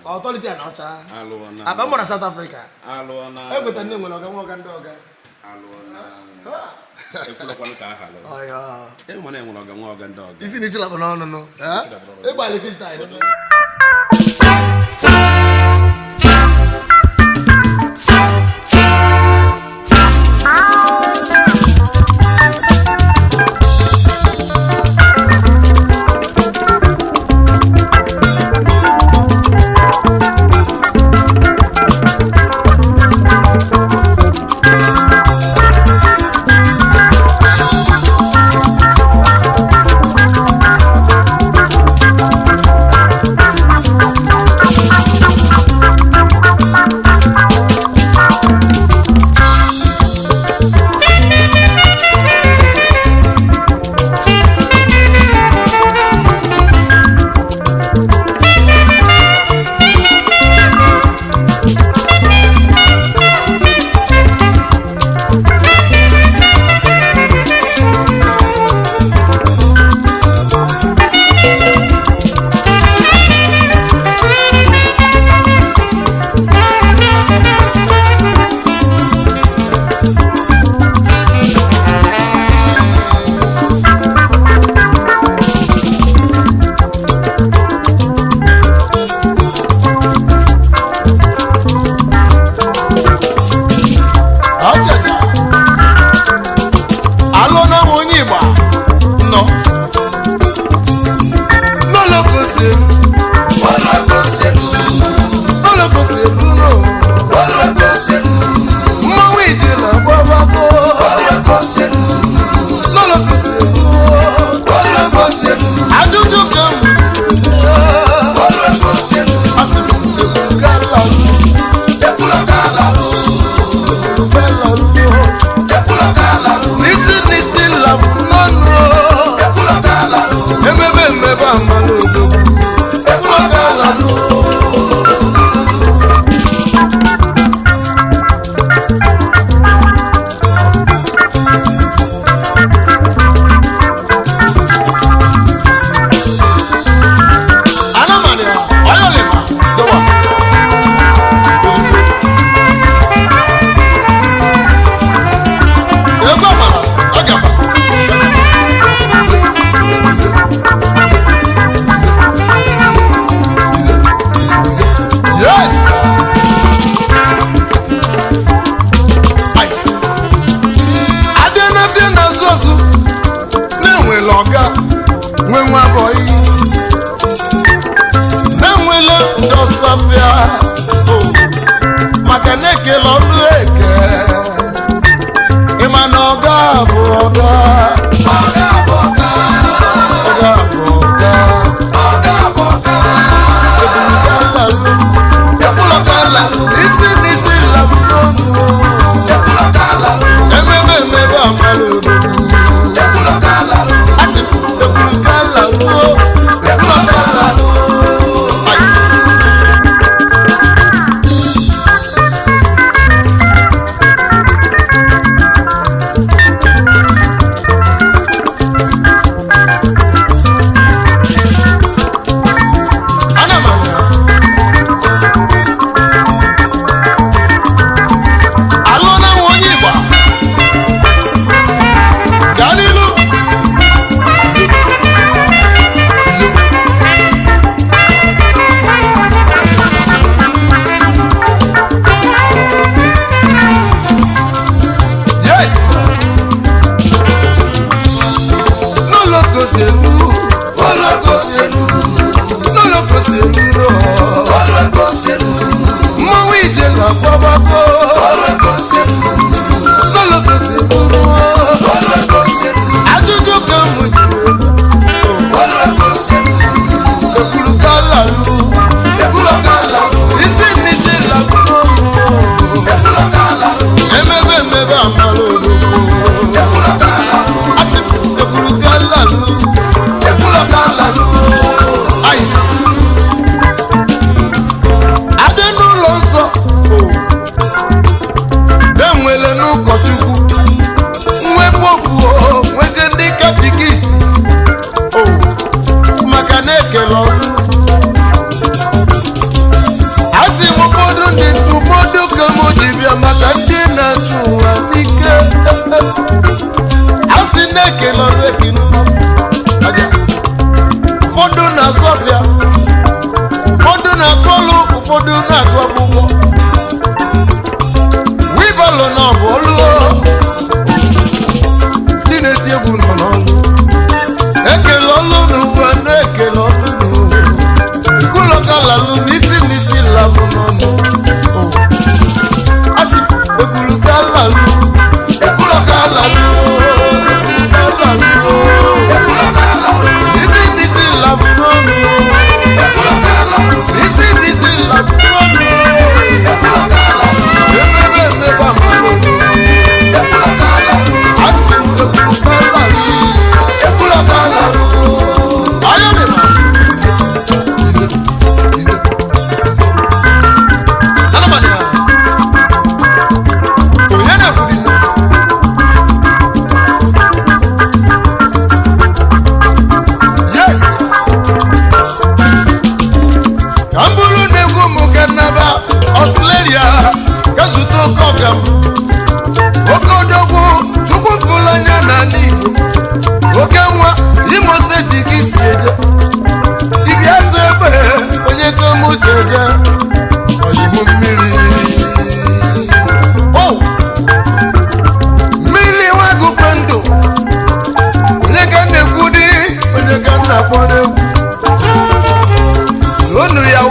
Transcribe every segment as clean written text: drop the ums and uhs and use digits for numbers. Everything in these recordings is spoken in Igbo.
authority and ọcha. Alụọna. Aka mbọ na South Africa. Alụọna. Ekweta nne nwere ọga nwoke ndị ọga. Alụọna. Ekwulakwanụ ka aha lụ. Ọya. Enwere enwere ọga nwa ọga ndị ọga. Isi n'isi lapụ n'ọnụ nụ. Ịgbalị filta anyị.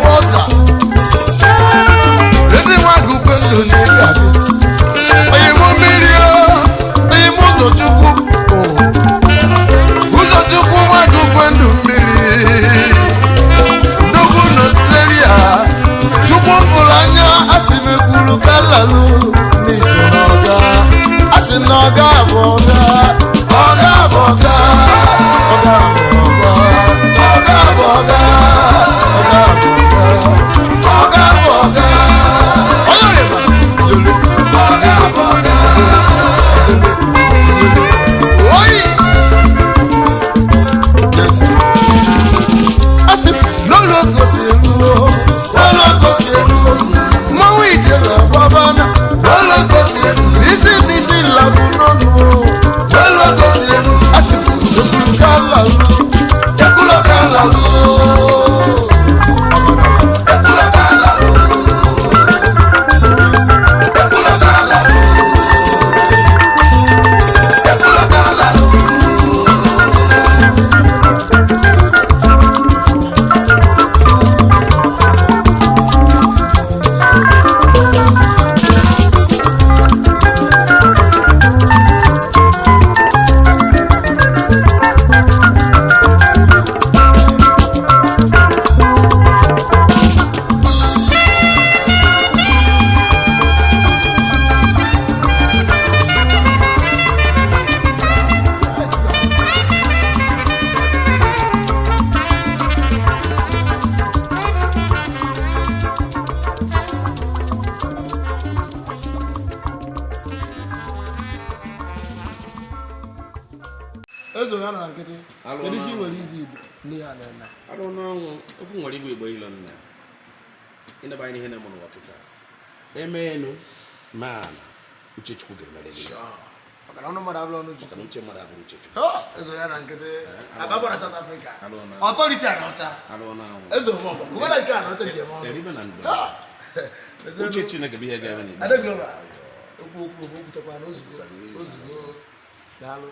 water. Ezi nwa gụkwe ndụ na-ega adị. Onye mụ mmiri onye mụ ụzọ Chukwu. Ụzọ Chukwu nwa gụkwe ndụ mmiri. Nnukwu n'Australia. Chukwu fụrụ anya asị m ekwuru ka lalụ n'iso n'ọga. Asị na ọga bụ ọga. Ọga bụ ọga. Ọga bụ ọga. Ọga bụ ọga. Ọga bụ ọga. Onye ọrịa ọga bụ ọga. Oyi. Asị n'ụlọ gosi eluo. Ụlọ gosi eluo. Mmanwụ ijele gbabana. Ụlọ gosi eluo. Isi labụ n'ọnụ. Ụlọ gosi eluo. Asị ekwuru ka lalụ. Ekwuru ka lalụ. Ezo ya na nkịtị. Kedu ihe nwere igwe ndị ya na-eme? Arụ n'ọnwụ okwu nwere igwe igbo ilo nna. Ịnaba ihe na-eme n'ụwa kịta. Emeenu mana uche Chukwu ga-emere gị. Maka na ọnụ mmadụ abụrụ ọnụ Chukwu. Maka na uche mmadụ abụrụ uche Chukwu. Ezo ya na nkịtị. Ababara South Africa. Authority anọcha. Arụ n'ọnwụ. Ezo mọbọ. Kubana nke anọcha ji eme ọnụ. Eribe na ndụ. Uche Chineke bụ ihe ga-eme n'igbo. Adegloba. Okwu okwu okwu tekwa n'ozugbo. Ozugbo. Daalụ.